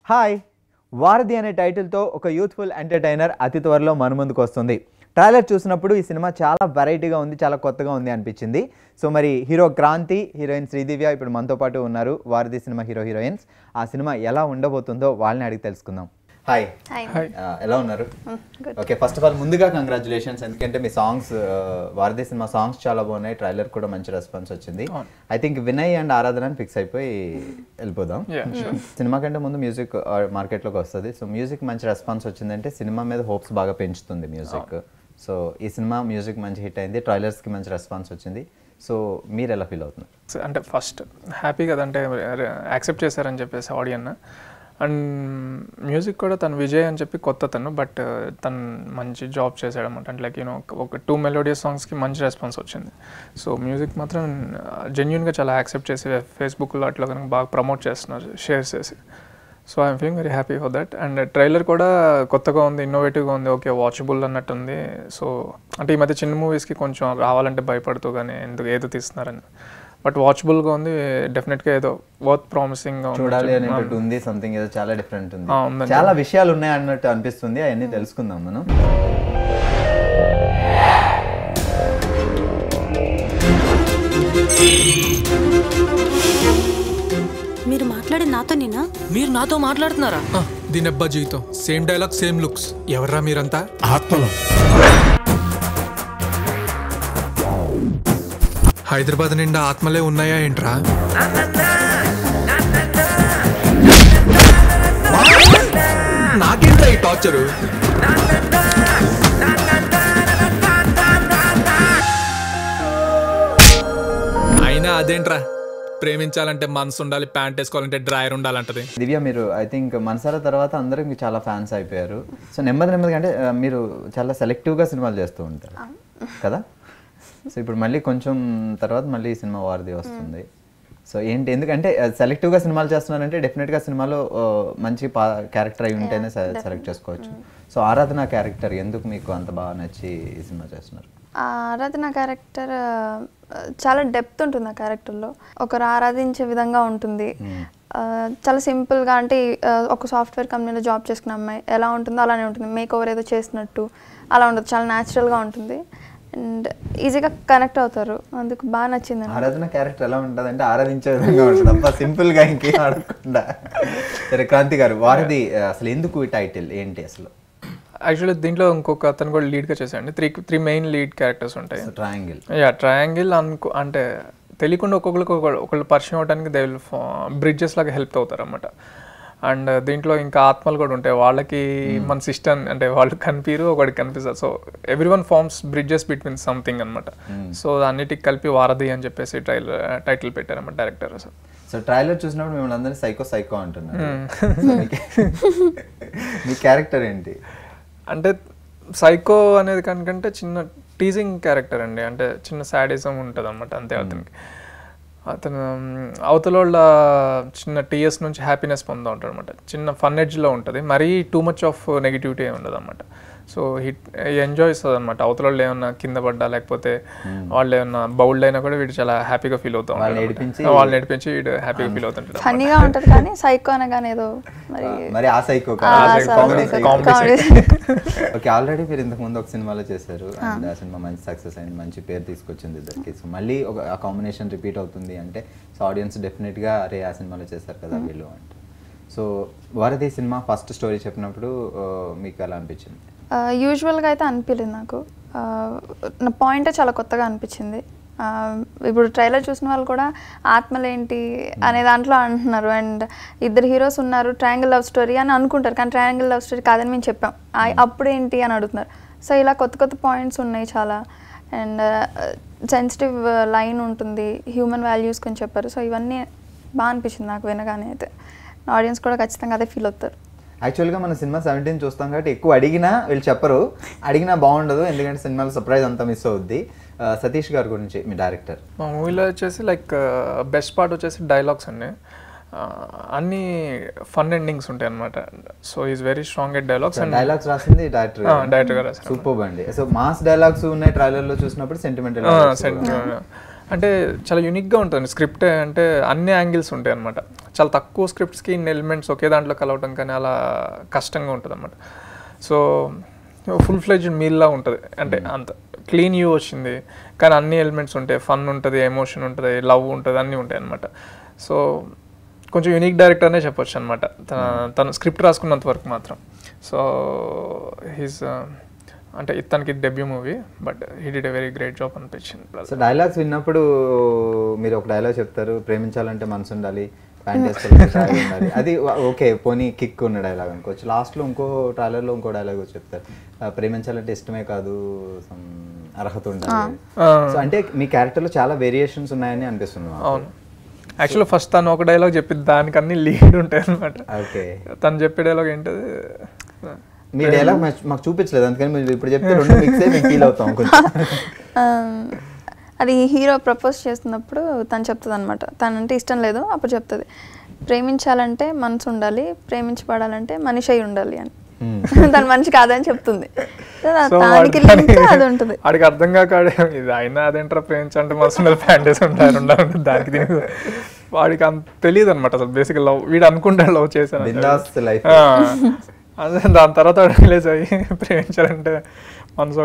Hi వారధి అనే టైటిల్తో ఒక యూత్ఫుల్ ఎంటర్టైనర్ అతి త్వరలో మన ముందుకు వస్తుంది. ట్రైలర్ చూసినప్పుడు ఈ సినిమా చాలా వెరైటీగా ఉంది, చాలా కొత్తగా ఉంది అనిపించింది. సో మరి హీరో క్రాంతి, హీరోయిన్ శ్రీదివ్య ఇప్పుడు మనతో పాటు ఉన్నారు. వారధి సినిమా హీరోయిన్స్. ఆ సినిమా ఎలా ఉండబోతుందో వాళ్ళని అడిగి తెలుసుకుందాం. హాయ్, ఎలా ఉన్నారు? ఓకే, ఫస్ట్ ఆఫ్ ఆల్ ముందుగా కంగ్రాచులేషన్స్, ఎందుకంటే మీ సాంగ్స్, వారధి సినిమా సాంగ్స్ చాలా బాగున్నాయి. ట్రైలర్ కూడా మంచి రెస్పాన్స్ వచ్చింది. ఐ థింక్ వినయ్ అండ్ ఆరాధన ఫిక్స్ అయిపోయి వెళ్ళిపోదాం. సినిమా కంటే ముందు మ్యూజిక్ మార్కెట్లోకి వస్తుంది. సో మ్యూజిక్ మంచి రెస్పాన్స్ వచ్చిందంటే సినిమా మీద హోప్స్ బాగా పెంచుతుంది మ్యూజిక్. సో ఈ సినిమా మ్యూజిక్ మంచి హిట్ అయింది, ట్రైలర్స్కి మంచి రెస్పాన్స్ వచ్చింది. సో మీరు ఎలా ఫీల్ అవుతున్నారు? అంటే ఫస్ట్ హ్యాపీ కదా, అంటే యాక్సెప్ట్ చేశారని చెప్పేసి ఆడియన్. అండ్ మ్యూజిక్ కూడా తను విజయ్ అని చెప్పి కొత్త తను, బట్ తను మంచి జాబ్ చేశాడు అనమాట. అంటే లైక్ యూనో ఒక 2 మెలోడియస్ సాంగ్స్కి మంచి రెస్పాన్స్ వచ్చింది. సో మ్యూజిక్ మాత్రం జెన్యున్గా చాలా యాక్సెప్ట్ చేసి ఫేస్బుక్లో అట్లా కనుక బాగా ప్రమోట్ చేస్తున్నారు, షేర్ చేసి. So I'm feeling very happy for that. And trailer కూడా కొత్తగా ఉంది, ఇన్నోవేటివ్గా ఉంది, ఓకే వాచబుల్ అన్నట్టు ఉంది. సో అంటే ఈ మధ్య చిన్న మూవీస్కి కొంచెం రావాలంటే భయపడుతూ కానీ ఎందుకు ఏదో తీస్తున్నారని, బట్ వాచబుల్గా ఉంది. డెఫినెట్గా ఏదో వర్త్ ప్రామిసింగ్ చూడాలి అనేటట్టు ఉంది. సంథింగ్ ఏదో చాలా డిఫరెంట్ ఉంది, చాలా విషయాలు ఉన్నాయి అన్నట్టు అనిపిస్తుంది. అవన్నీ తెలుసుకుందాం మనం. మీరు మాట్లాడే నాతో నేనా? మీరు నాతో మాట్లాడుతున్నారా? దీనబ్బా జీవితం, సేమ్ డైలాగ్ సేమ్ లుక్స్. ఎవర్రా మీరంతా? ఆత్మలో హైదరాబాద్ నిండా ఆత్మలే ఉన్నాయా ఏంట్రా? నాకేంట్రా ఈ టార్చరు? అయినా అదేంట్రా, ప్రేమించాలంటే మనసు ఉండాలి, ప్యాంట్ వేసుకోవాలంటే డ్రాయర్ ఉండాలంటది. దివ్య, మీరు ఐ థింక్ మనసారా తర్వాత అందరికి చాలా ఫ్యాన్స్ అయిపోయారు. సో నెమ్మదిగా అంటే మీరు చాలా సెలెక్టివ్గా సినిమాలు చేస్తూ ఉంటారు కదా. సో ఇప్పుడు మళ్ళీ కొంచెం తర్వాత మళ్ళీ సినిమా వారధి వస్తుంది. సో ఏంటి, ఎందుకంటే సెలెక్టివ్గా సినిమాలు చేస్తున్నారంటే డెఫినెట్గా సినిమాలో మంచి క్యారెక్టర్ అయి ఉంటేనే సెలెక్ట్ చేసుకోవచ్చు. సో ఆరాధన క్యారెక్టర్ ఎందుకు మీకు అంత బాగా నచ్చి ఈ సినిమా చేస్తున్నారు? ఆరాధన క్యారెక్టర్ చాలా డెప్త్ ఉంటుంది ఆ క్యారెక్టర్లో. ఒకరు ఆరాధించే విధంగా ఉంటుంది. చాలా సింపుల్గా, అంటే ఒక సాఫ్ట్వేర్ కంపెనీలో జాబ్ చేసుకున్న అమ్మాయి ఎలా ఉంటుందో అలానే ఉంటుంది. మేక్ ఓవర్ ఏదో చేసినట్టు అలా ఉండదు, చాలా న్యాచురల్గా ఉంటుంది అండ్ ఈజీగా కనెక్ట్ అవుతారు. అందుకు బాగా నచ్చింది. ఆరాధన క్యారెక్టర్ ఎలా ఉంటుంది అంటే ఆరాధించే విధంగా ఉంటుంది, అబ్బా సింపుల్గా ఇంకేం ఆడకుండా. సరే క్రాంతి గారు, వారధి అసలు ఎందుకు ఈ టైటిల్ ఏంటి అసలు? యాక్చువల్లీ దీంట్లో ఇంకొక అతను కూడా లీడ్గా చేశాడు. త్రీ మెయిన్ లీడ్ క్యారెక్టర్స్ ఉంటాయి. ట్రయాంగిల్ అంటే తెలియకుండా ఒకళ్ళు పరిచయం అవడానికి దే విల్ బ్రిడ్జెస్ లాగా హెల్ప్ అవుతారు అన్నమాట. అండ్ దీంట్లో ఇంకా ఆత్మలు కూడా ఉంటాయి, వాళ్ళకి మన సిస్టమ్ అంటే వాళ్ళు కనిపిరు, ఒకటి కనిపిస్తారు. So everyone forms bridges between something అనమాట. సో అన్నిటికి కలిపి వారధి అని చెప్పేసి టైటిల్ పెట్టారన్నమాట డైరెక్టర్. సో ట్రైలర్ చూసినప్పుడు మిమ్మల్ని అందరినీ సైకో అంటున్నారు. మీ క్యారెక్టర్ ఏంటి? అంటే సైకో అనేది కనుకంటే చిన్న టీజింగ్ క్యారెక్టర్ అండి. అంటే చిన్న సాడిజం ఉంటుంది అన్నమాట, అంతే. అతను అవతల వాళ్ళ చిన్న టీఎస్ నుంచి హ్యాపీనెస్ పొందుతూ ఉంటాడు అనమాట. చిన్న ఫన్ ఎడ్జ్లో ఉంటుంది, మరీ టూ మచ్ ఆఫ్ నెగిటివిటీ ఉండదు అన్నమాట. సో ఎంజాయ్ ఇస్తుంది అనమాట. అవతల వాళ్ళు ఏమన్నా కింద పడ్డా లేకపోతే వాళ్ళు ఏమన్నా బౌల్డ్ అయినా కూడా వీడు చాలా హ్యాపీగా ఫీల్ అవుతా ఉంటాడు. వాళ్ళు నడిపించి వీడు హ్యాపీగా ఫీల్ అవుతుంటాడు. ఫన్నీగా ఉంటుంది కానీ సైకో అనగానే ఏదో మరి ఆ సైకో ఓకే, ఆల్రెడీ మీరు ఇంతకు ముందు ఒక సినిమాలో చేశారు అండ్ ఆ సినిమా మంచి సక్సెస్ అయింది, మంచి పేరు తీసుకొచ్చింది ఇద్దరికి. సో మళ్ళీ ఆ కాంబినేషన్ రిపీట్ అవుతుంది అంటే సో ఆడియన్స్ డెఫినెట్గా అరే ఆ సినిమాలో చేశారు కదా వీళ్ళు అంటే. సో వారధి సినిమా ఫస్ట్ స్టోరీ చెప్పినప్పుడు మీకు ఎలా అనిపించింది? యూజువల్గా అయితే అనిపించలేదు నాకు. నా పాయింటే చాలా కొత్తగా అనిపించింది. ఇప్పుడు ట్రైలర్ చూసిన వాళ్ళు కూడా ఆత్మలేంటి అనే దాంట్లో అంటున్నారు. అండ్ ఇద్దరు హీరోస్ ఉన్నారు, ట్రయాంగిల్ లవ్ స్టోరీ అని అనుకుంటారు, కానీ ట్రయాంగిల్ లవ్ స్టోరీ కాదని మేము చెప్పాం. అప్పుడేంటి అని అడుగుతున్నారు. సో ఇలా కొత్త పాయింట్స్ ఉన్నాయి చాలా. అండ్ సెన్సిటివ్ లైన్ ఉంటుంది, హ్యూమన్ వాల్యూస్ కొంచెం చెప్పారు. సో ఇవన్నీ బాగా అనిపించింది నాకు వినగానే. అయితే ఆడియన్స్ కూడా ఖచ్చితంగా అదే ఫీల్ అవుతారు. యాక్చువల్గా మన సినిమా 17 చూస్తాం కాబట్టి ఎక్కువ అడిగినా వీళ్ళు చెప్పరు, అడిగినా బాగుండదు, ఎందుకంటే సినిమాలో సర్ప్రైజ్ అంతా మిస్ అవుద్ది. సతీష్ గారి గురించి, మీ డైరెక్టర్. మా మూవీలో వచ్చేసి లైక్ బెస్ట్ పార్ట్ వచ్చేసి డైలాగ్స్ అండి. అన్ని ఫన్ ఎండింగ్స్ ఉంటాయి అనమాట. So is very strong at dialogues. And dialogues రాసింది డైరెక్టర్ గారు. సూపర్ అండి. సో మాస్ డైలాగ్స్ ఉన్నాయి ట్రైలర్ లో చూసినప్పుడు, సెంటిమెంటల్ అంటే చాలా యూనిక్గా ఉంటుంది స్క్రిప్ట్. అంటే అన్ని యాంగిల్స్ ఉంటాయి అనమాట. చాలా తక్కువ స్క్రిప్ట్స్కి ఇన్ని ఎలిమెంట్స్ ఒకే దాంట్లో కలవటం కానీ అలా కష్టంగా ఉంటుంది అనమాట. సో ఫుల్ ఫ్లెడ్జ్డ్ మీల్లా ఉంటుంది. అంటే అంత క్లీన్ వ్యూ వచ్చింది కానీ అన్ని ఎలిమెంట్స్ ఉంటాయి. ఫన్ ఉంటుంది, ఎమోషన్ ఉంటుంది, లవ్ ఉంటుంది, అన్నీ ఉంటాయి అనమాట. సో కొంచెం యూనిక్ డైరెక్టర్ అనే చెప్పొచ్చు అనమాట తన స్క్రిప్ట్ రాసుకున్నంత వరకు మాత్రం. సో హీస్ అంటే తనకి debut movie but he did a very great job అనిపించింది. సో డైలాగ్స్ విన్నప్పుడు మీరు ఒక డైలాగ్ చెప్తారు, ప్రేమించాలంటే మనసు ఉండాలి, ప్యాంట్ వేసుకోవాలి ఉండాలి. అది ఓకే, పోనీ కిక్ ఉన్న డైలాగ్ అనుకోవచ్చు. లాస్ట్లో ఇంకో ట్రైలర్లో ఇంకో డైలాగ్ వచ్చి చెప్తారు, ప్రేమించాలంటే ఇష్టమే కాదు అర్హత ఉండాలి. సో అంటే మీ క్యారెక్టర్లో చాలా వేరియేషన్స్ ఉన్నాయని అనిపిస్తుంది. అవును, యాక్చువల్లీ ఫస్ట్ తను ఒక డైలాగ్ చెప్పింది, దానికి అన్ని లీడ్ ఉంటాయి అనమాట. ఓకే, తను చెప్పే డైలాగ్ ఏంటది, మీ డైలాగ్ మాకు చూపించలేదు, అందుకని మీరు ఇప్పుడు చెప్తే రెండు మిక్స్ అయ్యి మేము ఫీల్ అవుతాం కొంచెం. అది హీరో ప్రపోజ్ చేస్తున్నప్పుడు తను చెప్తుంది అనమాట, తనంటే ఇష్టం లేదు, అప్పుడు చెప్తుంది ప్రేమించాలంటే మనసు ఉండాలి, ప్రేమించబడాలంటే మనిషి అయి ఉండాలి అని. తన మనిషి కాదని చెప్తుంది. దానికి లింక్ అది ఉంటుంది. వాడికి అర్థం కాక ఇది అయినా అదేంటారా ప్రేమించాలంటే మనసు ఉండాలి, ప్యాంట్ వేసి ఉంటారు దానికి దీనికి వాడికి అంత తెలియదు అనమాట అసలు. బేసిక్ లవ్ వీడు అనుకుంటాడు లవ్ చేశాను, అదే దాని తర్వాత రిలీజ్ అయ్యి ప్రేమించాలంటే మనసు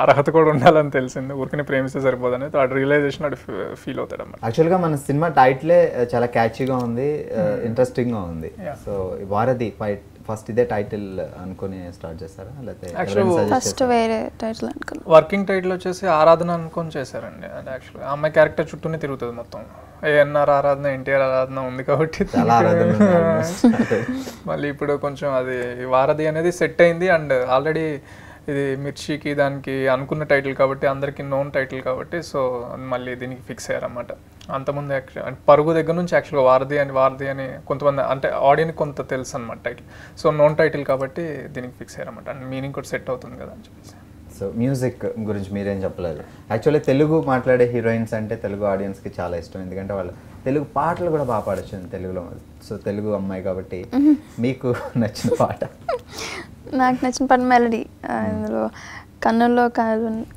అర్హత కూడా ఉండాలని తెలిసింది, ఊరికనే ప్రేమిస్తే సరిపోదని వాడు రియలైజేషన్ వాడు ఫీల్ అవుతాడు అన్నమాట. యాక్చువల్గా మన సినిమా టైటిలే చాలా క్యాచీగా ఉంది, ఇంట్రెస్టింగ్గా ఉంది. సో వారధి ఫస్ట్ ఇదే టైటిల్ అనుకుని స్టార్ట్ చేస్తారా లేకపోతే ఫస్ట్ వేరే టైటిల్ అనుకున్నాను? వర్కింగ్ టైటిల్ వచ్చేసి ఆరాధన అనుకొని చేశారండి. అది యాక్చువల్గా అమ్మాయి క్యారెక్టర్ చుట్టూనే తిరుగుతుంది మొత్తం. ఏఎన్ఆర్ ఆరాధన, ఎన్టీఆర్ ఆరాధన ఉంది కాబట్టి చాలా ఆరాధన. మళ్ళీ ఇప్పుడు కొంచెం అది వారధి అనేది సెట్ అయింది. అండ్ ఆల్రెడీ ఇది మిర్చికి దానికి అనుకున్న టైటిల్ కాబట్టి అందరికీ నోన్ టైటిల్ కాబట్టి సో మళ్ళీ దీనికి ఫిక్స్ అయ్యారన్నమాట. అంతకుముందు యాక్చువల్ పరుగు దగ్గర నుంచి యాక్చువల్గా వారధి అని కొంతమంది అంటే ఆడియన్కి కొంత తెలుసు అనమాట టైటిల్. సో నోన్ టైటిల్ కాబట్టి దీనికి ఫిక్స్ అయ్యారన్నమాట. అండ్ మీనింగ్ కూడా సెట్ అవుతుంది కదా అని చెప్పేసి. సో మ్యూజిక్ గురించి మీరేం చెప్పలేదు. యాక్చువల్లీ తెలుగు మాట్లాడే హీరోయిన్స్ అంటే తెలుగు ఆడియన్స్కి చాలా ఇష్టం, ఎందుకంటే వాళ్ళు తెలుగు పాటలు కూడా బాగా పాడచ్చు తెలుగులో. సో తెలుగు అమ్మాయి కాబట్టి మీకు నచ్చిన పాట? నాకు నచ్చిన పాట మెలడీ. ఇందులో కన్నుల్లో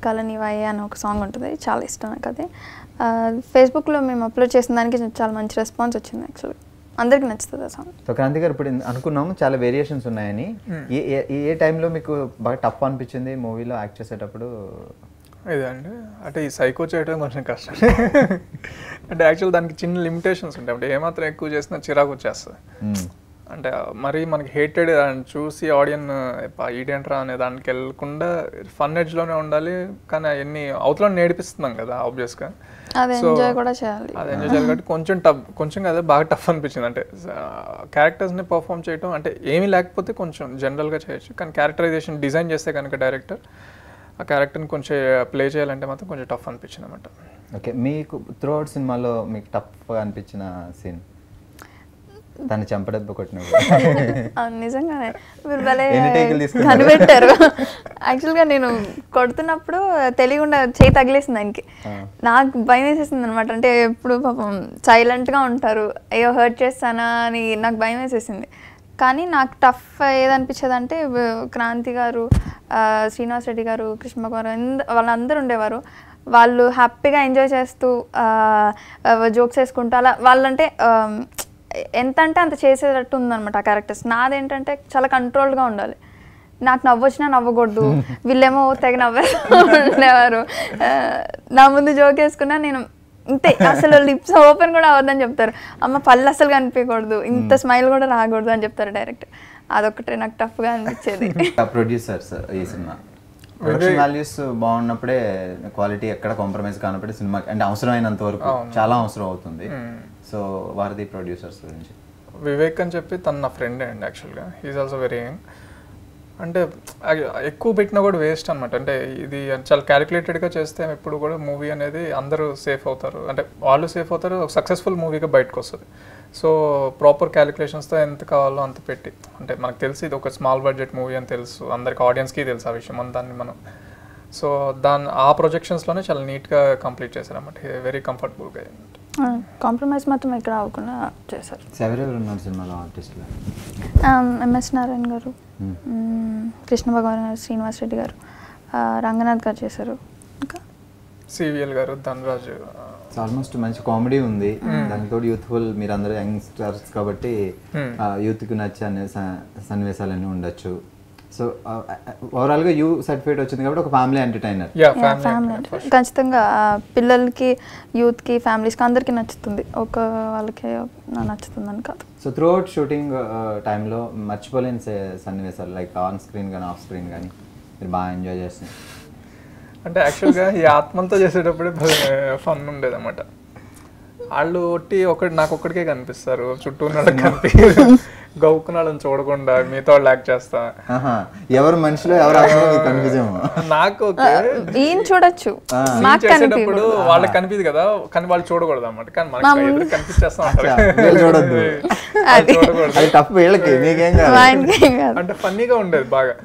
కలనివాయి అని ఒక సాంగ్ ఉంటుంది, చాలా ఇష్టం నాకు అది. ఫేస్బుక్లో మేము అప్లోడ్ చేసిన దానికి చాలా మంచి రెస్పాన్స్ వచ్చింది. యాక్చువల్లీ అందరికి నచ్చుతుంది ఆ సాంగ్. సో క్రాంతి గారు, ఇప్పుడు అనుకున్నాము చాలా వేరియేషన్స్ ఉన్నాయని, ఏ టైంలో మీకు బాగా టఫ్ అనిపించింది మూవీలో యాక్ట్ చేసేటప్పుడు? ఇదండి అంటే ఈ సైకో చేయడం కొంచెం కష్టం. అంటే యాక్చువల్ దానికి చిన్న లిమిటేషన్స్ ఉంటాయి. అంటే ఏమాత్రం ఎక్కువ చేసినా చిరాకు వచ్చేస్తుంది. అంటే మరి మనకి హేటెడ్ చూసి ఆడియన్ ఈడేంట్రా అనే దానికి వెళ్ళకుండా ఫన్ ఎడ్జ్లోనే ఉండాలి. కానీ అవన్నీ అవతల నేర్పిస్తున్నాం కదా ఆబ్వియస్గా, అది ఎంజాయ్ కూడా చేయాలి. అది ఎంజాయ్ చేయాలి కాబట్టి కొంచెం కదా బాగా టఫ్ అనిపించింది. అంటే క్యారెక్టర్స్ని పర్ఫామ్ చేయడం అంటే ఏమీ లేకపోతే కొంచెం జనరల్గా చేయొచ్చు, కానీ క్యారెక్టరైజేషన్ డిజైన్ చేస్తే కనుక డైరెక్టర్ ఆ క్యారెక్టర్ని కొంచెం ప్లే చేయాలంటే మాత్రం కొంచెం టఫ్ అనిపించింది అనమాట. ఓకే, మీకు త్రూఅవుట్ సినిమాలో మీకు టఫ్గా అనిపించిన సీన్? తను చంపడబ్బ కొట్టినప్పుడు నిజంగానే మీరు భలే కనిపెట్టారు. యాక్చువల్గా నేను కొడుతున్నప్పుడు తెలియకుండా చేయి తగిలేసింది ఆయనకి. నాకు భయం వేసేసింది అనమాట. అంటే ఎప్పుడు పాపం సైలెంట్గా ఉంటారు, అయ్యో హర్ట్ చేస్తానా అని నాకు భయం వేసేసింది. కానీ నాకు టఫ్ ఏదనిపించేది అంటే క్రాంతి గారు, శ్రీనివాస్ రెడ్డి గారు, కృష్ణ గారు వాళ్ళందరూ ఉండేవారు. వాళ్ళు హ్యాపీగా ఎంజాయ్ చేస్తూ జోక్స్ వేసుకుంటూ అలా వాళ్ళంటే ఎంత అంటే అంత చేసేటట్టు ఉందన్నమాట ఆ క్యారెక్టర్స్. నాదేంటంటే చాలా కంట్రోల్డ్గా ఉండాలి. నాకు నవ్వొచ్చినా నవ్వకూడదు, వీళ్ళేమో తెగ ఉండేవారు. నా ముందు జోక్ వేసుకున్నా నేను ఇంతే, అసలు లిప్స్ ఓపెన్ కూడా అవ్వద్దని చెప్తారు. అమ్మ పళ్ళు అసలు కనిపించకూడదు, ఇంత స్మైల్ కూడా రాకూడదు అని చెప్తారు డైరెక్ట్. అదొకటే నాకు టఫ్గా అనిపించేది. ప్రొడ్యూసర్స్ ఈ సినిమా ప్రొడక్షన్ వాల్యూస్ బాగున్నప్పుడే క్వాలిటీ ఎక్కడ కాంప్రమైజ్ కానప్పుడే సినిమా అంటే అవసరమైనంత వరకు చాలా అవసరం అవుతుంది. సో వారధి ప్రొడ్యూసర్స్ గురించి? వివేక్ అని చెప్పి తను నా ఫ్రెండ్ అండి యాక్చువల్గా. He's also very young. అంటే ఎక్కువ పెట్టినా కూడా వేస్ట్ అనమాట. అంటే ఇది చాలా క్యాలిక్యులేటెడ్గా చేస్తే ఎప్పుడు కూడా మూవీ అనేది అందరూ సేఫ్ అవుతారు, అంటే వాళ్ళు సేఫ్ అవుతారు, సక్సెస్ఫుల్ మూవీగా బయటకు వస్తుంది. సో ప్రాపర్ క్యాలిక్యులేషన్స్తో ఎంత కావాలో అంత పెట్టి, అంటే మనకు తెలిసి ఇది ఒక స్మాల్ బడ్జెట్ మూవీ అని తెలుసు, అందరికి ఆడియన్స్కి తెలుసు ఆ విషయం, దాన్ని మనం సో ఆ ప్రొజెక్షన్స్లోనే చాలా నీట్గా కంప్లీట్ చేశారన్నమాట. వెరీ కంఫర్టబుల్గా కాంప్రమైజ్ మాత్రం ఇక్కడ అవ్వకుండా చేశారు. ఎవరెవరు ఉన్నారు సినిమాలో ఆర్టిస్టులు? ఎంఎస్ నారాయణ గారు, కృష్ణ భగవాన్ గారు, శ్రీనివాస్ రెడ్డి గారు, రంగనాథ్ గారు చేశారు, ఇంకా సివిఎల్ గారు, ధనరాజు ఆల్మోస్ట్ మంచి కామెడీ ఉంది, దానికి తోడు యూత్ఫుల్, మీరు అందరూ యంగ్స్టర్స్ కాబట్టి యూత్కి నచ్చే అనే సన్నివేశాలన్నీ ఉండొచ్చు. సో ఓవరాల్గా యూ సర్టిఫికేట్ వచ్చింది కాబట్టి ఒక ఫ్యామిలీ ఎంటర్టైనర్. ఫ్యామిలీ ఖచ్చితంగా యూత్కి యూత్కి ఫ్యామిలీస్కి అందరికీ నచ్చుతుంది, ఒక వాళ్ళకి నచ్చుతుంది అని కాదు. సో త్రూ అవుట్ షూటింగ్ టైంలో మర్చిపోలేని సన్నివేశాలు లైక్ ఆన్ స్క్రీన్ కానీ ఆఫ్ స్క్రీన్ కానీ మీరు బాగా ఎంజాయ్ చేస్తున్నారు? అంటే యాక్చువల్గా ఈ ఆత్మలతో చేసేటప్పుడే ఫన్ ఉండేది అన్నమాట. వాళ్ళు నాకు ఒక్కడికే కనిపిస్తారు, చుట్టూ ఉన్న వాళ్ళకి కనిపించదు, గౌకున్నాళ్ళని చూడకుండా మిగతా వాళ్ళు యాక్ట్ చేస్తా. ఎవరు మనుషులు ఎవరు కనిపించేమో నాకు ఈయన చూడొచ్చు, చేసేటప్పుడు వాళ్ళకి కనిపిది కదా, కానీ వాళ్ళు చూడకూడదు అన్నమాట. కానీ మనకి ఎదురు కనిపించేస్తా ఉంటారు, చూడొద్దు, అంటే ఫన్నీగా ఉండేది బాగా.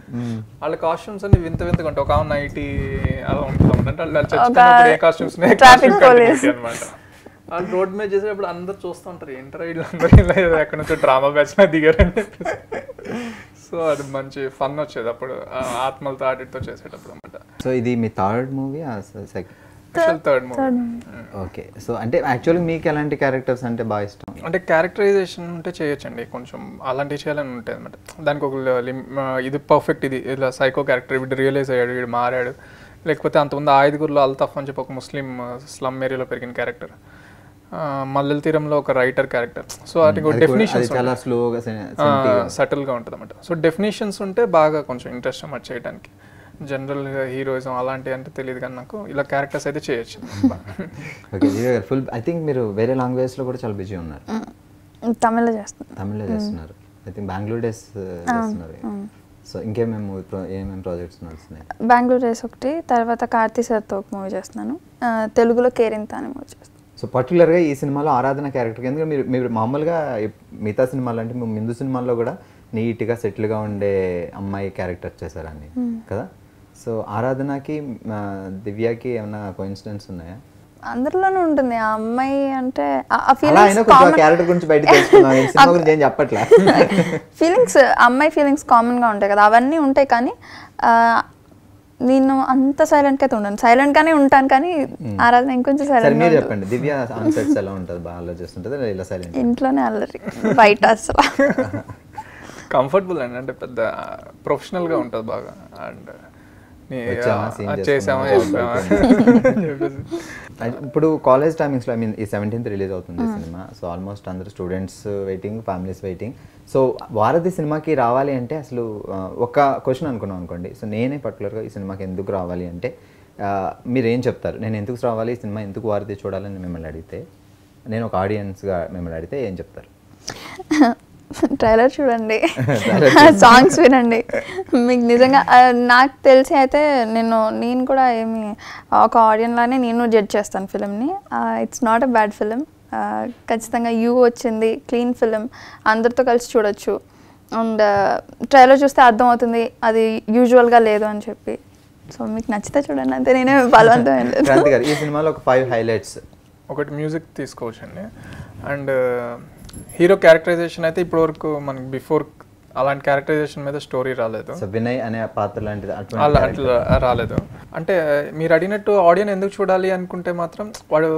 వాళ్ళ కాస్ట్యూమ్స్ అన్ని వింత వింతగా ఉంటాయి. ఒక నైటీ అలా ఉంటుంది అంటే వాళ్ళు చచ్చిపోయినప్పుడు ఏ కాస్ట్యూమ్స్ అనమాట. వాళ్ళు రోడ్ మీద చేసేటప్పుడు అందరు చూస్తూ ఉంటారు, ఏంటరా వీళ్ళందరూ ఇలా ఎక్కడి నుంచో డ్రామా బ్యాచ్ దిగారని చెప్పేసి. సో అది మంచి ఫన్ వచ్చేది అప్పుడు ఆత్మలతో ఆటితో చేసేటప్పుడు అనమాట. సో ఇది మీ third movie? Third movie. Okay. So అంటే యాక్చువల్గా మీకు ఎలాంటి క్యారెక్టర్స్ అంటే బాగా ఇష్టం? అంటే క్యారెక్టరైజేషన్ ఉంటే చేయొచ్చండి, కొంచెం అలాంటివి చేయాలని ఉంటుంది అనమాట. దానికి ఒక ఇది పర్ఫెక్ట్, ఇది ఇలా సైకో క్యారెక్టర్, వీడు రియలైజ్ అయ్యాడు, వీడు మారాడు. లేకపోతే అంతకుముందు ఐదుగురులో అల్తాఫ్ అని చెప్పి ఒక ముస్లిం స్లమ్ ఏరియాలో పెరిగిన క్యారెక్టర్, మల్లెల తీరంలో ఒక రైటర్ క్యారెక్టర్. సో వాటికి డెఫినేషన్స్ సటిల్గా ఉంటుంది అనమాట. సో డెఫినేషన్స్ ఉంటే బాగా కొంచెం ఇంట్రెస్ట్ అన్నమాట చేయడానికి. జనరల్గా హీరోయిజం అలాంటివి అంటే తెలియదు, కానీ నాకు ఇలా క్యారెక్టర్స్ అయితే చేయొచ్చు. ఫుల్ ఐ థింక్ మీరు వేరే లాంగ్వేజ్లో కూడా చాలా బిజీ ఉన్నారు. తమిళ్లో చేస్తున్నారు, ఐ థింక్ బెంగళూరు డేస్ చేస్తున్నారు. సో ఏమేమి ప్రాజెక్ట్స్ నడుస్తున్నాయి? బెంగళూరు డేస్ ఒకటి, తర్వాత కార్తీ సార్తో ఒక మూవీ చేస్తున్నాను, తెలుగులో కేరింత అనే మూవీ చేస్తాను. సో పర్టికులర్గా ఈ సినిమాలో ఆరాధన క్యారెక్టర్, ఎందుకంటే మీరు మామూలుగా మిగతా సినిమాలు అంటే ముందు సినిమాల్లో కూడా నీట్గా సెటిల్గా ఉండే అమ్మాయి క్యారెక్టర్ చేశారని కదా. సో ఆరాధనకి దివ్యకి ఏమైనా కోఇన్సిడెన్స్ ఉన్నాయా? అందరిలోనూ ఉంటుంది ఆ అమ్మాయి అంటే క్యారెక్టర్ గురించి బయట సినిమా గురించి ఏం చెప్పట్లే. ఫీలింగ్స్ అమ్మాయి ఫీలింగ్స్ కామన్గా ఉంటాయి కదా, అవన్నీ ఉంటాయి. కానీ నేను అంత సైలెంట్గా అయితే ఉండను, సైలెంట్గానే ఉంటాను, కానీ ఆరాధన ఇంకొంచెం సైలెంట్. మీరు చెప్పండి, దివ్య ఆన్ సెట్స్ ఎలా ఉంటుంది? బాగా అల్లరి చేస్తుంటుంది ఇలా సైలెంట్? ఇంట్లోనే అల్లరి, బయట అసలు కంఫర్టబుల్ అండి, అంటే పెద్ద ప్రొఫెషనల్గా ఉంటుంది బాగా. అండ్ చేసామా ఇప్పుడు కాలేజ్ టైమింగ్స్లో, ఐ మీన్ ఈ 17th రిలీజ్ అవుతుంది సినిమా. సో ఆల్మోస్ట్ అందరు students waiting, families waiting. So వారధి సినిమాకి రావాలి అంటే అసలు ఒక క్వశ్చన్ అనుకున్నాం అనుకోండి. సో నేనే పర్టికులర్గా ఈ సినిమాకి ఎందుకు రావాలి అంటే మీరు ఏం చెప్తారు? నేను ఎందుకు రావాలి, ఈ సినిమా ఎందుకు వారధి చూడాలని మిమ్మల్ని అడిగితే, నేను ఒక ఆడియన్స్గా మిమ్మల్ని అడిగితే ఏం చెప్తారు? ట్రైలర్ చూడండి, సాంగ్స్ వినండి. మీకు నిజంగా నాకు తెలిసి అయితే నేను కూడా ఏమి ఒక ఆడియన్ లానే నేను జడ్జ్ చేస్తాను ఫిలింని. It's not a bad film, ఖచ్చితంగా యూ వచ్చింది, క్లీన్ ఫిలిం, అందరితో కలిసి చూడొచ్చు. అండ్ ట్రైలర్ చూస్తే అర్థమవుతుంది అది యూజువల్గా లేదు అని చెప్పి. సో మీకు నచ్చితే చూడండి అంతే, నేనే బలవంతం ఏం లేదు. ఈ సినిమాలో ఒక 5 హైలైట్స్. ఒకటి మ్యూజిక్ తీసుకోవచ్చండి, అండ్ హీరో క్యారెక్టరైజేషన్ అయితే ఇప్పటివరకు మనకి బిఫోర్ అలాంటి క్యారెక్టరైజేషన్ మీద స్టోరీ రాలేదు. వినయ్ అనే పాత్ర లాంటిది అట్లా రాలేదు. అంటే మీరు అడిగినట్టు ఆడియన్స్ ఎందుకు చూడాలి అనుకుంటే మాత్రం, వాడు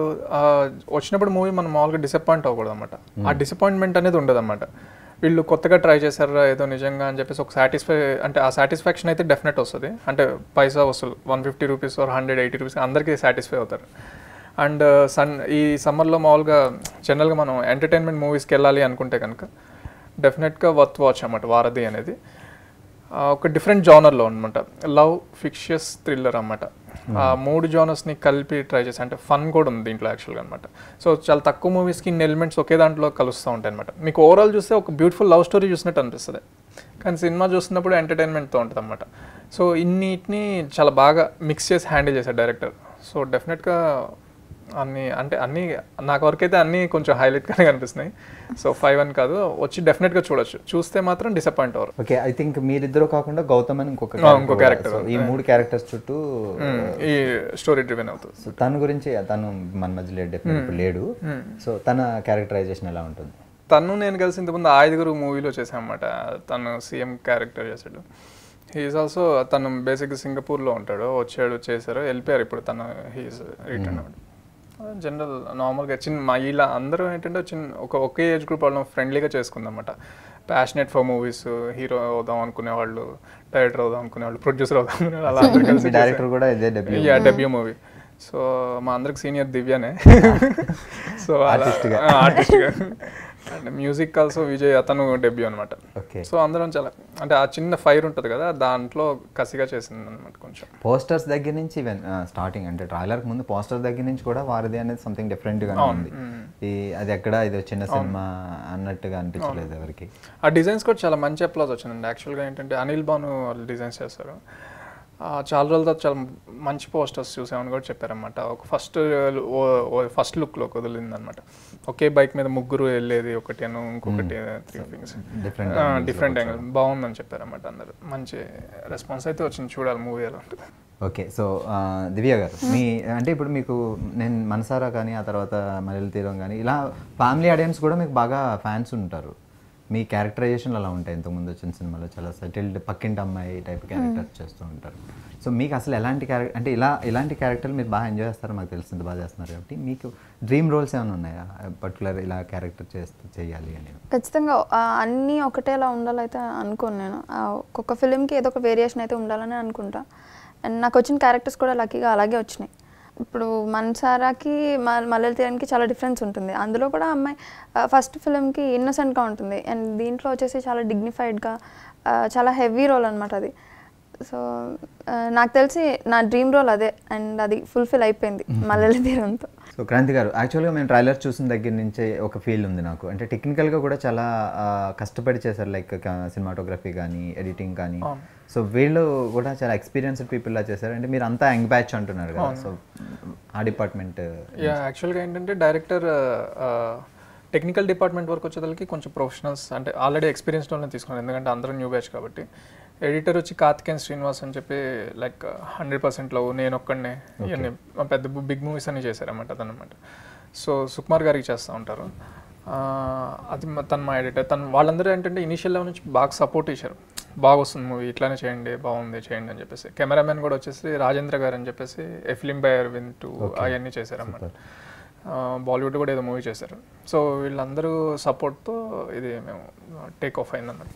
వచ్చినప్పుడు మూవీ మనం మామూలుగా డిసప్పాయింట్ అవ్వకూడదు అనమాట. ఆ డిసప్పాయింట్మెంట్ అనేది ఉండదు అనమాట. వీళ్ళు కొత్తగా ట్రై చేశారా ఏదో నిజంగా అని చెప్పేసి ఒక అంటే ఆ సాటిస్ఫాక్షన్ అయితే డెఫినెట్ వస్తుంది. అంటే పైసా వసూలు 150 రూపీస్ ఆర్ 180 రూపీస్ అందరికీ సాటిస్ఫై అవుతారు. అండ్ ఈ సమ్మర్లో మామూలుగా జనరల్గా మనం ఎంటర్టైన్మెంట్ మూవీస్కి వెళ్ళాలి అనుకుంటే కనుక డెఫినెట్గా వర్త్ వాచ్ అన్నమాట వారధి అనేది. ఒక డిఫరెంట్ జానర్లో అనమాట, లవ్, ఫిక్షియస్, థ్రిల్లర్ అన్నమాట. ఆ 3 జానర్స్ని కలిపి ట్రై చేసి, అంటే ఫన్ కూడా ఉంది దీంట్లో యాక్చువల్గా అనమాట. సో చాలా తక్కువ మూవీస్కి ఇన్ని ఎలిమెంట్స్ ఒకే దాంట్లో కలుస్తూ ఉంటాయి అనమాట. మీకు ఓవరాల్ చూస్తే ఒక బ్యూటిఫుల్ లవ్ స్టోరీ చూసినట్టు అనిపిస్తుంది, కానీ సినిమా చూస్తున్నప్పుడు ఎంటర్టైన్మెంట్తో ఉంటుంది అనమాట. సో ఇన్నిటిని చాలా బాగా మిక్స్ చేసి హ్యాండిల్ చేశారు డైరెక్టర్. సో డెఫినెట్గా అన్నీ నాకు వరకైతే అన్నీ కొంచెం హైలైట్గానే కనిపిస్తున్నాయి. సో 5 అని కాదు, వచ్చి డెఫినెట్గా చూడొచ్చు, చూస్తే మాత్రం డిసప్పాయింట్ అవ్వరు. ఓకే, ఐ థింక్ మీరిద్దరు కాకుండా గౌతమ్ అని ఇంకో క్యారెక్టర్, ఈ 3 క్యారెక్టర్స్ చుట్టూ ఈ స్టోరీ డ్రివెన్ అవుతుంది. సో తన గురించి, తను మన మధ్యలో డెఫినెట్గా లేడు, సో తన క్యారెక్టరైజేషన్ ఎలా ఉంటుంది? తను నేను కలిసి ఇంతకుముందు 5 మూవీలో చేశామన్నమాట. తను సీఎం క్యారెక్టర్ చేశాడు. హీఈస్ ఆల్సో, తను బేసిక్గా సింగపూర్లో ఉంటాడు, వచ్చాడు, చేశారు, వెళ్ళిపోయారు. ఇప్పుడు తను హీఈస్ రిటర్న్ అవ్వడు. జనరల్ నార్మల్గా మా ఇలా అందరూ ఏంటంటే ఒకే ఏజ్ గ్రూప్ వాళ్ళం ఫ్రెండ్లీగా చేసుకుందన్నమాట. ప్యాషనెట్ ఫర్ మూవీస్, హీరో అవుదాం అనుకునే వాళ్ళు, డైరెక్టర్ అవుదాం అనుకునే వాళ్ళు, ప్రొడ్యూసర్ అవుదాం అనుకునే వాళ్ళు, అలా అందరూ కలిసి డైరెక్టర్ కూడా ఇదే డెబ్యూ మూవీ. సో మా అందరికి సీనియర్ దివ్యనే. సో ఆర్టిస్ట్గా అండ్ మ్యూజిక్ ఆల్సో విజయ్, అతను డెబ్యూ అనమాట. సో అందరం చాలా అంటే ఆ చిన్న ఫైర్ ఉంటుంది కదా, దాంట్లో కసిగా చేసింది అనమాట. కొంచెం పోస్టర్స్ దగ్గర నుంచి ఈవెన్ స్టార్టింగ్ అంటే ట్రైలర్కి ముందు పోస్టర్స్ దగ్గర నుంచి కూడా వారిది అనేది సంథింగ్ డిఫరెంట్గా ఉంది. అది ఎక్కడ ఇది చిన్న సినిమా అన్నట్టుగా అనిపించలేదు ఎవరికి. ఆ డిజైన్స్ కూడా చాలా మంచి అప్లాజ్ వచ్చిందండి. యాక్చువల్గా ఏంటంటే అనిల్ భాను వాళ్ళు డిజైన్స్ చేస్తారు. చాలా రోజుల తర్వాత చాలా మంచి పోస్టర్స్ చూసామని కూడా చెప్పారనమాట. ఒక ఫస్ట్ లుక్లో వదిలింది అనమాట. ఒకే బైక్ మీద ముగ్గురు వెళ్ళేది ఒకటి అను, ఇంకొకటి 3 థింగ్స్ డిఫరెంట్ యాంగిల్ బాగుందని చెప్పారనమాట. అందరూ మంచి రెస్పాన్స్ అయితే వచ్చింది. చూడాలి మూవీ ఎలా ఉంటుంది. ఓకే, సో దివ్య గారు అంటే ఇప్పుడు మీకు నేను మనసారా కానీ ఆ తర్వాత మల్లెల తీరం కానీ ఇలా ఫ్యామిలీ ఆడియన్స్ కూడా మీకు బాగా ఫ్యాన్స్ ఉంటారు. మీ క్యారెక్టరైజేషన్లు అలా ఉంటాయి. ఇంతకుముందు వచ్చిన సినిమాలో చాలా సెటిల్డ్ పక్కింటి అమ్మాయి టైప్ క్యారెక్టర్స్ చేస్తూ ఉంటారు. సో మీకు అసలు ఎలాంటి క్యారెక్టర్ అంటే ఇలాంటి క్యారెక్టర్లు మీరు బాగా ఎంజాయ్ చేస్తారో మాకు తెలిసింది, బాగా చేస్తున్నారు కాబట్టి మీకు డ్రీమ్ రోల్స్ ఏమైనా ఉన్నాయా పర్టికులర్ ఇలా క్యారెక్టర్ చేయాలి అని? ఖచ్చితంగా అన్నీ ఒకటేలా ఉండాలైతే అనుకోను నేను. ఒక్కొక్క ఫిలింకి ఏదో ఒక వేరియేషన్ అయితే ఉండాలని అనుకుంటా. అండ్ నాకు వచ్చిన క్యారెక్టర్స్ కూడా లక్కీగా అలాగే వచ్చినాయి. ఇప్పుడు మనసారాకి మల్లెల తీరానికి చాలా డిఫరెన్స్ ఉంటుంది. అందులో కూడా అమ్మాయి ఫస్ట్ ఫిలింకి ఇన్నోసెంట్గా ఉంటుంది, అండ్ దీంట్లో వచ్చేసి చాలా డిగ్నిఫైడ్గా చాలా హెవీ రోల్ అనమాట అది. సో నాకు తెలిసి నా డ్రీమ్ రోల్ అదే, అండ్ అది ఫుల్ఫిల్ అయిపోయింది మల్లెల తీరంతో. సో క్రాంతి గారు, యాక్చువల్గా మేము ట్రైలర్ చూసిన దగ్గర నుంచే ఒక ఫీల్ ఉంది నాకు. అంటే టెక్నికల్గా కూడా చాలా కష్టపడి చేశారు, లైక్ సినిమాటోగ్రఫీ కానీ ఎడిటింగ్ కానీ. సో వీళ్ళు కూడా చాలా ఎక్స్పీరియన్స్డ్ పీపుల్ లా చేశారు. అంటే మీరు అంతా యంగ్ బ్యాచ్ అంటున్నారు కదా, సో ఆ డిపార్ట్మెంట్. యాక్చువల్గా ఏంటంటే డైరెక్టర్ టెక్నికల్ డిపార్ట్మెంట్ వరకు వచ్చేదానికి కొంచెం ప్రొఫెషనల్స్ అంటే ఆల్రెడీ ఎక్స్పీరియన్స్డ్ వాళ్ళని తీసుకున్నారు, ఎందుకంటే అందరూ న్యూ బ్యాచ్ కాబట్టి. ఎడిటర్ వచ్చి కార్తికేయన్ శ్రీనివాస్ అని చెప్పి లైక్ 100% లవ్, నేను ఒక్కడనే, ఇవన్నీ పెద్ద బిగ్ మూవీస్ అన్ని చేశారన్నమాట అదనమాట. సో సుకుమార్ గారికి చేస్తూ ఉంటారు. అది మా ఎడిటర్. వాళ్ళందరూ ఏంటంటే ఇనీషియల్ లెవెల్ నుంచి బాగా సపోర్ట్ ఇచ్చారు. బాగా వస్తుంది మూవీ, ఇట్లానే చేయండి, బాగుంది చేయండి అని చెప్పేసి. కెమెరామెన్ కూడా వచ్చేసి రాజేంద్ర గారు అని చెప్పేసి ఎ ఫిలిం బయర్ విన్ 2 అవన్నీ చేశారన్నమాట. బాలీవుడ్ కూడా ఏదో మూవీ చేశారు. సో వీళ్ళందరూ సపోర్ట్తో ఇది మేము టేక్ ఆఫ్ అయిందన్నమాట.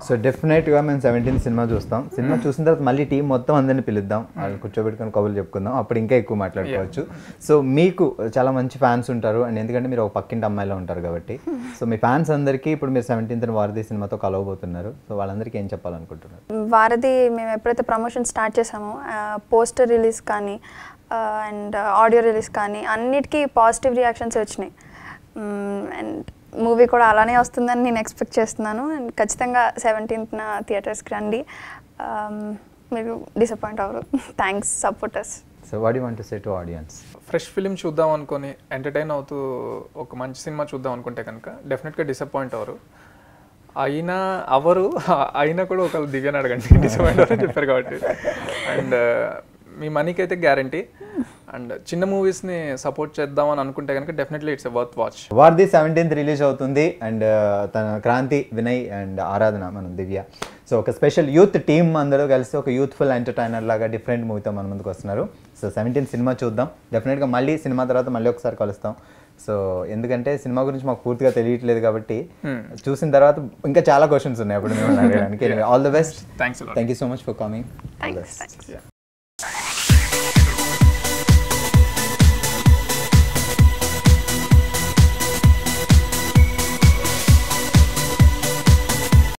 సో డెఫినెట్గా మేము 17 సినిమా చూస్తాం. సినిమా చూసిన తర్వాత మళ్ళీ టీం మొత్తం అందరినీ పిలుద్దాం, వాళ్ళు కూర్చోబెట్టుకొని కబుర్లు చెప్పుకుందాం, అప్పుడు ఇంకా ఎక్కువ మాట్లాడుకోవచ్చు. సో మీకు చాలా మంచి ఫ్యాన్స్ ఉంటారు, అండ్ ఎందుకంటే మీరు ఒక పక్కింటి అమ్మాయిలో ఉంటారు కాబట్టి. సో మీ ఫ్యాన్స్ అందరికీ ఇప్పుడు మీరు 17th వారధి సినిమాతో కలవబోతున్నారు. సో వాళ్ళందరికీ ఏం చెప్పాలనుకుంటున్నారు? వారధి మేము ఎప్పుడైతే ప్రమోషన్ స్టార్ట్ చేసామో పోస్టర్ రిలీజ్ కానీ అండ్ ఆడియో రిలీజ్ కానీ అన్నిటికీ పాజిటివ్ రియాక్షన్స్ వచ్చినాయి. అండ్ మూవీ కూడా అలానే వస్తుందని నేను ఎక్స్పెక్ట్ చేస్తున్నాను. అండ్ ఖచ్చితంగా 17th థియేటర్స్కి రండి, మీరు డిసప్పాయింట్ అవ్వరు. Thanks supporters. So what you want to say to audience? Fresh film చూద్దాం అనుకొని ఎంటర్టైన్ అవుతూ ఒక మంచి సినిమా చూద్దాం అనుకుంటే కనుక డెఫినెట్గా డిసప్పాయింట్ అవ్వరు. అయినా కూడా ఒకళ్ళు దివ్యని అడగండి, డిసప్పాయింట్ అవ్వరని చెప్పారు కాబట్టి. అండ్ మీ మనీకి అయితే గ్యారంటీ. అండ్ చిన్న మూవీస్ని సపోర్ట్ చేద్దామని అనుకుంటే కనుక డెఫినెట్లీ ఇట్స్ వర్త్ వాచ్. వారధి 17th రిలీజ్ అవుతుంది. అండ్ తన క్రాంతి, వినయ్ అండ్ ఆరాధన, మనం దివ్య, సో ఒక స్పెషల్ యూత్ టీమ్ అందరూ కలిసి ఒక యూత్ఫుల్ ఎంటర్టైనర్ లాగా డిఫరెంట్ మూవీతో మన ముందుకు వస్తున్నారు. సో 17th సినిమా చూద్దాం. డెఫినెట్గా మళ్ళీ సినిమా తర్వాత మళ్ళీ ఒకసారి కలుస్తాం. సో ఎందుకంటే సినిమా గురించి మాకు పూర్తిగా తెలియట్లేదు కాబట్టి చూసిన తర్వాత ఇంకా చాలా క్వశ్చన్స్ ఉన్నాయి అప్పుడు మేము అడగడానికి. All the best. Thank you so much for coming.